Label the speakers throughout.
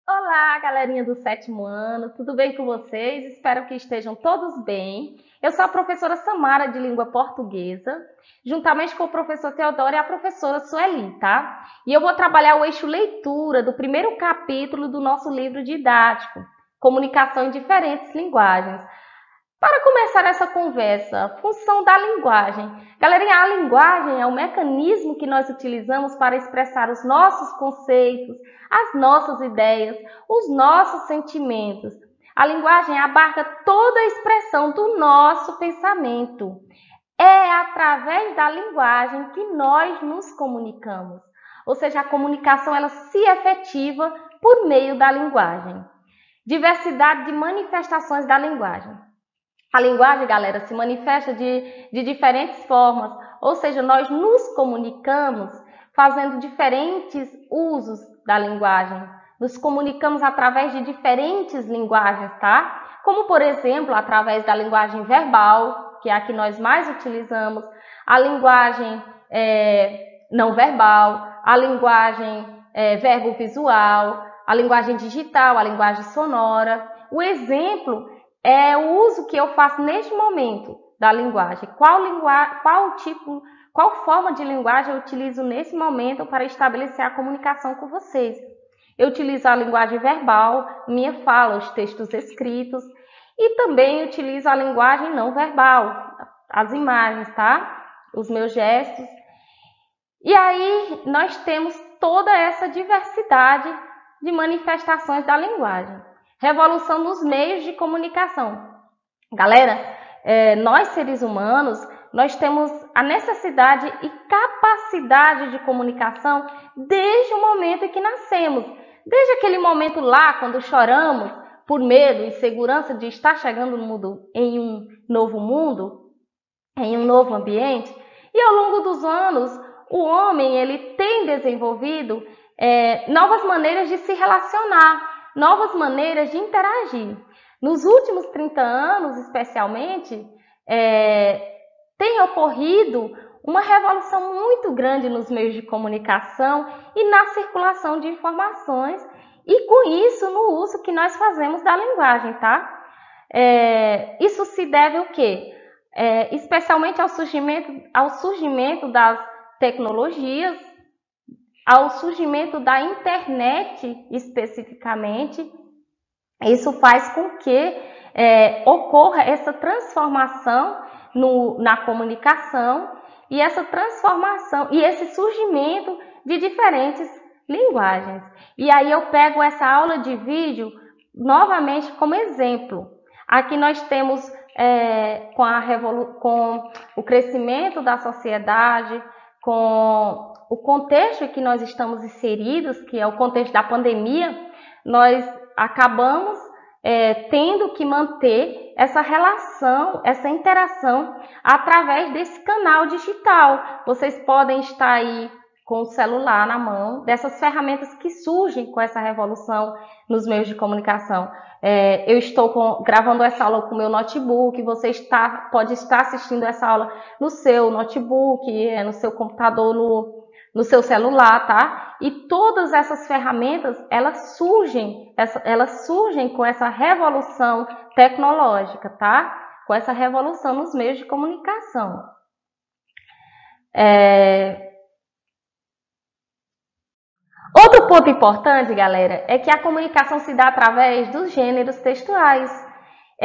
Speaker 1: Olá, galerinha do sétimo ano, tudo bem com vocês? Espero que estejam todos bem. Eu sou a professora Samara de Língua Portuguesa, juntamente com o professor Teodoro e a professora Sueli, tá? E eu vou trabalhar o eixo leitura do primeiro capítulo do nosso livro didático, Comunicação em Diferentes Linguagens. Para começar essa conversa, função da linguagem. Galerinha, a linguagem é o mecanismo que nós utilizamos para expressar os nossos conceitos, as nossas ideias, os nossos sentimentos. A linguagem abarca toda a expressão do nosso pensamento. É através da linguagem que nós nos comunicamos. Ou seja, a comunicação ela se efetiva por meio da linguagem. Diversidade de manifestações da linguagem. A linguagem, galera, se manifesta de diferentes formas, ou seja, nós nos comunicamos fazendo diferentes usos da linguagem. Nos comunicamos através de diferentes linguagens, tá? Como, por exemplo, através da linguagem verbal, que é a que nós mais utilizamos, a linguagem não verbal, a linguagem verbo-visual, a linguagem digital, a linguagem sonora. O exemplo é o uso que eu faço neste momento da linguagem. Qual forma de linguagem eu utilizo nesse momento para estabelecer a comunicação com vocês? Eu utilizo a linguagem verbal, minha fala, os textos escritos, e também utilizo a linguagem não verbal, as imagens, tá? Os meus gestos. E aí nós temos toda essa diversidade de manifestações da linguagem. Revolução nos meios de comunicação. Galera, nós seres humanos, nós temos a necessidade e capacidade de comunicação desde o momento em que nascemos. Desde aquele momento lá, quando choramos por medo e insegurança de estar chegando no mundo, em um novo ambiente. E ao longo dos anos, o homem ele tem desenvolvido novas maneiras de se relacionar, novas maneiras de interagir. Nos últimos 30 anos, especialmente, tem ocorrido uma revolução muito grande nos meios de comunicação e na circulação de informações, e com isso no uso que nós fazemos da linguagem, tá? Isso se deve ao quê? Especialmente ao surgimento das tecnologias, ao surgimento da internet especificamente. Isso faz com que ocorra essa transformação na comunicação e essa transformação e esse surgimento de diferentes linguagens. E aí eu pego essa aula de vídeo novamente como exemplo. Aqui nós temos com o crescimento da sociedade, com o contexto em que nós estamos inseridos, que é o contexto da pandemia, nós acabamos tendo que manter essa relação, essa interação através desse canal digital. Vocês podem estar aí com o celular na mão, dessas ferramentas que surgem com essa revolução nos meios de comunicação. Eu estou gravando essa aula com o meu notebook, você pode estar assistindo essa aula no seu notebook, no seu computador, no seu celular, tá? E todas essas ferramentas, elas surgem com essa revolução tecnológica, tá? Com essa revolução nos meios de comunicação. Outro ponto importante, galera, é que a comunicação se dá através dos gêneros textuais.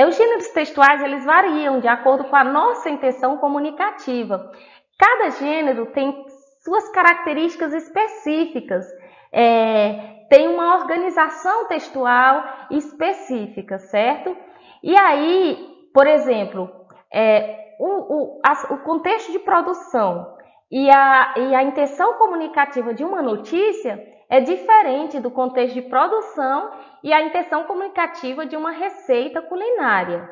Speaker 1: Os gêneros textuais, eles variam de acordo com a nossa intenção comunicativa. Cada gênero tem suas características específicas, tem uma organização textual específica, certo? E aí, por exemplo, o contexto de produção e a intenção comunicativa de uma notícia é diferente do contexto de produção e a intenção comunicativa de uma receita culinária.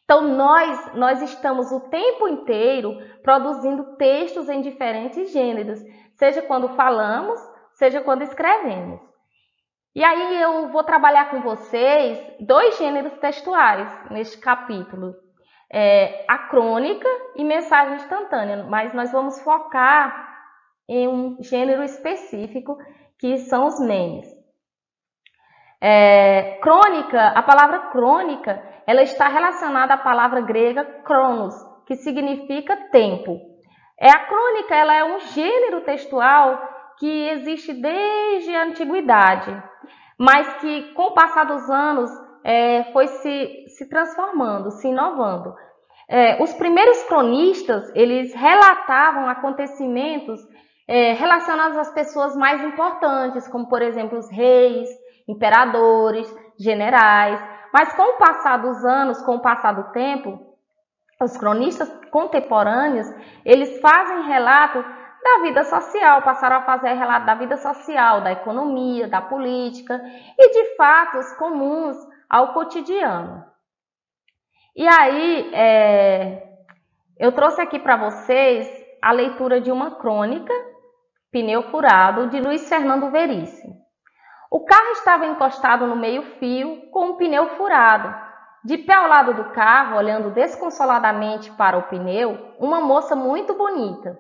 Speaker 1: Então, nós estamos o tempo inteiro produzindo textos em diferentes gêneros, seja quando falamos, seja quando escrevemos. E aí eu vou trabalhar com vocês 2 gêneros textuais neste capítulo. A crônica e mensagem instantânea, mas nós vamos focar em um gênero específico, que são os memes. Crônica, a palavra crônica, ela está relacionada à palavra grega cronos, que significa tempo. A crônica, ela é um gênero textual que existe desde a antiguidade, mas que com o passar dos anos foi se transformando, se inovando. Os primeiros cronistas, eles relatavam acontecimentos relacionados às pessoas mais importantes, como por exemplo os reis, imperadores, generais. Mas com o passar dos anos, com o passar do tempo, os cronistas contemporâneos, eles fazem relato da vida social, passaram a fazer relato da vida social, da economia, da política e de fatos comuns ao cotidiano. E aí, eu trouxe aqui para vocês a leitura de uma crônica, Pneu Furado, de Luiz Fernando Veríssimo. O carro estava encostado no meio-fio com um pneu furado. De pé ao lado do carro, olhando desconsoladamente para o pneu, uma moça muito bonita.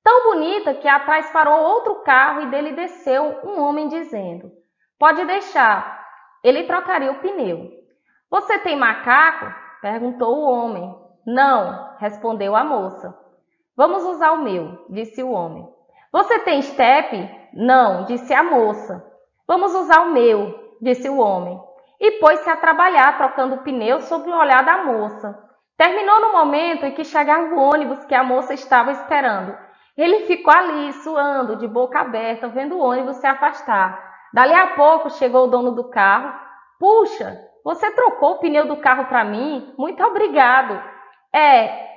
Speaker 1: Tão bonita que atrás parou outro carro e dele desceu um homem dizendo: "Pode deixar, ele trocaria o pneu." "Você tem macaco?" perguntou o homem. "Não", respondeu a moça. "Vamos usar o meu", disse o homem. "Você tem estepe?" "Não", disse a moça. "Vamos usar o meu", disse o homem. E pôs-se a trabalhar, trocando o pneu sob o olhar da moça. Terminou no momento em que chegava o ônibus que a moça estava esperando. Ele ficou ali, suando, de boca aberta, vendo o ônibus se afastar. Dali a pouco chegou o dono do carro. "Puxa, você trocou o pneu do carro para mim? Muito obrigado."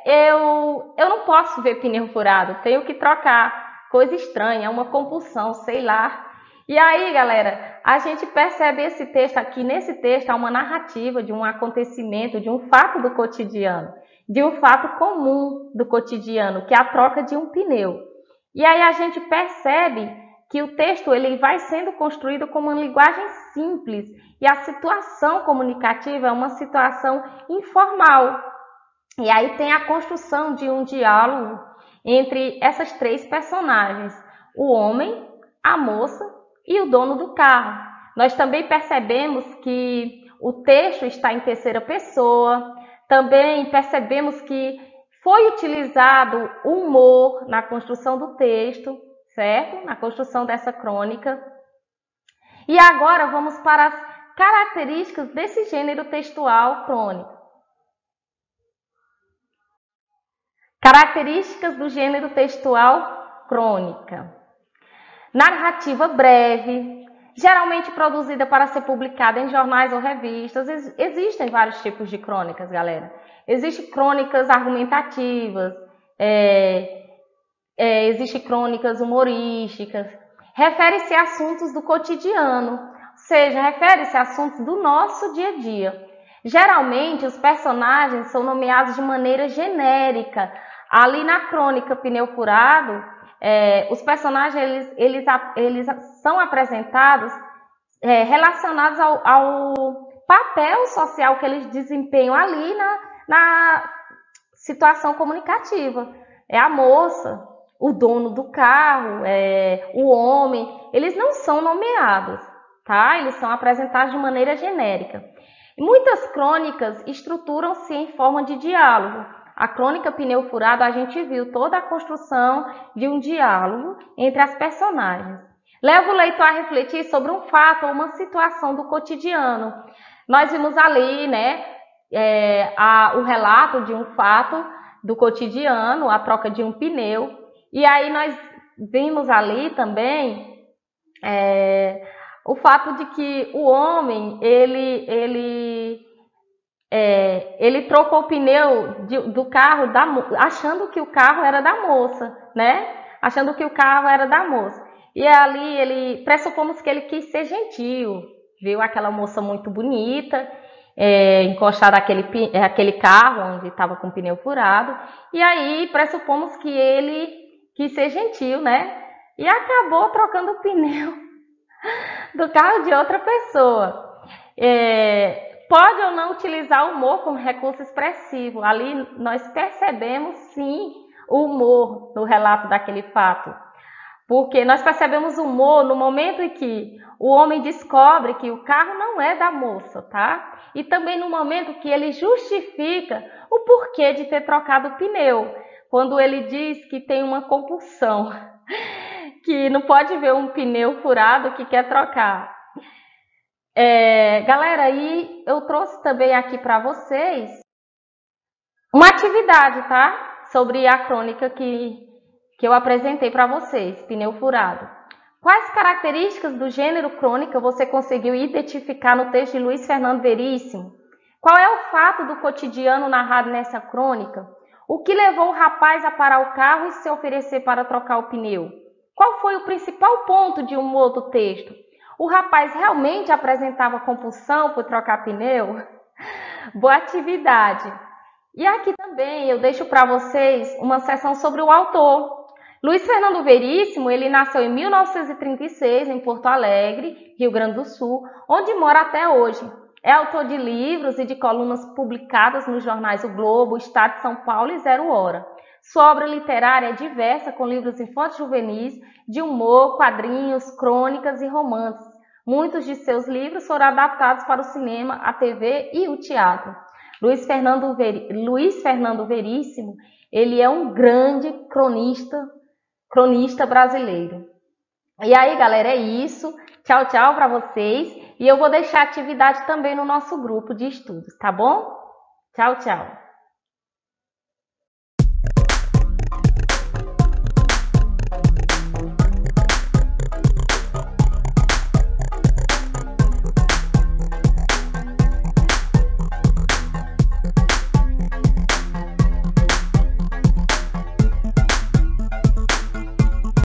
Speaker 1: Eu não posso ver pneu furado, tenho que trocar. Coisa estranha, uma compulsão, sei lá." E aí, galera, a gente percebe esse texto aqui, nesse texto há uma narrativa de um acontecimento, de um fato do cotidiano, de um fato comum do cotidiano, que é a troca de um pneu. E aí a gente percebe que o texto ele vai sendo construído com uma linguagem simples e a situação comunicativa é uma situação informal. E aí tem a construção de um diálogo entre essas três personagens, o homem, a moça e o dono do carro. Nós também percebemos que o texto está em terceira pessoa, também percebemos que foi utilizado o humor na construção do texto, certo? Na construção dessa crônica. E agora vamos para as características desse gênero textual crônico. Características do gênero textual crônica. Narrativa breve, geralmente produzida para ser publicada em jornais ou revistas. Existem vários tipos de crônicas, galera. Existem crônicas argumentativas, existem crônicas humorísticas. Refere-se a assuntos do cotidiano, ou seja, refere-se a assuntos do nosso dia a dia. Geralmente, os personagens são nomeados de maneira genérica. Ali na crônica Pneu Furado, os personagens eles são apresentados relacionados ao papel social que eles desempenham ali na situação comunicativa. É a moça, o dono do carro, o homem, eles não são nomeados, tá? Eles são apresentados de maneira genérica. E muitas crônicas estruturam-se em forma de diálogo. A crônica Pneu Furado, a gente viu toda a construção de um diálogo entre as personagens. Leva o leitor a refletir sobre um fato ou uma situação do cotidiano. Nós vimos ali, né, o relato de um fato do cotidiano, a troca de um pneu. E aí nós vimos ali também o fato de que o homem, ele trocou o pneu do carro achando que o carro era da moça, né? Achando que o carro era da moça. E ali pressupomos que ele quis ser gentil, viu aquela moça muito bonita, encostada aquele carro onde estava com o pneu furado. E aí pressupomos que ele quis ser gentil, né? E acabou trocando o pneu do carro de outra pessoa. Pode ou não utilizar o humor como recurso expressivo. Ali nós percebemos, sim, o humor no relato daquele fato. Porque nós percebemos humor no momento em que o homem descobre que o carro não é da moça, tá? E também no momento que ele justifica o porquê de ter trocado o pneu. Quando ele diz que tem uma compulsão, que não pode ver um pneu furado que quer trocar. Galera, aí eu trouxe também aqui para vocês uma atividade, tá? Sobre a crônica que eu apresentei para vocês, pneu furado. Quais características do gênero crônica você conseguiu identificar no texto de Luiz Fernando Veríssimo? Qual é o fato do cotidiano narrado nessa crônica? O que levou o rapaz a parar o carro e se oferecer para trocar o pneu? Qual foi o principal ponto de humor do texto? O rapaz realmente apresentava compulsão por trocar pneu? Boa atividade! E aqui também eu deixo para vocês uma sessão sobre o autor. Luiz Fernando Veríssimo, ele nasceu em 1936 em Porto Alegre, Rio Grande do Sul, onde mora até hoje. É autor de livros e de colunas publicadas nos jornais O Globo, Estado de São Paulo e Zero Hora. Sua obra literária é diversa, com livros infantis juvenis, de humor, quadrinhos, crônicas e romances. Muitos de seus livros foram adaptados para o cinema, a TV e o teatro. Luiz Fernando Veríssimo, ele é um grande cronista brasileiro. E aí, galera, é isso. Tchau, tchau para vocês. E eu vou deixar atividade também no nosso grupo de estudos, tá bom? Tchau, tchau.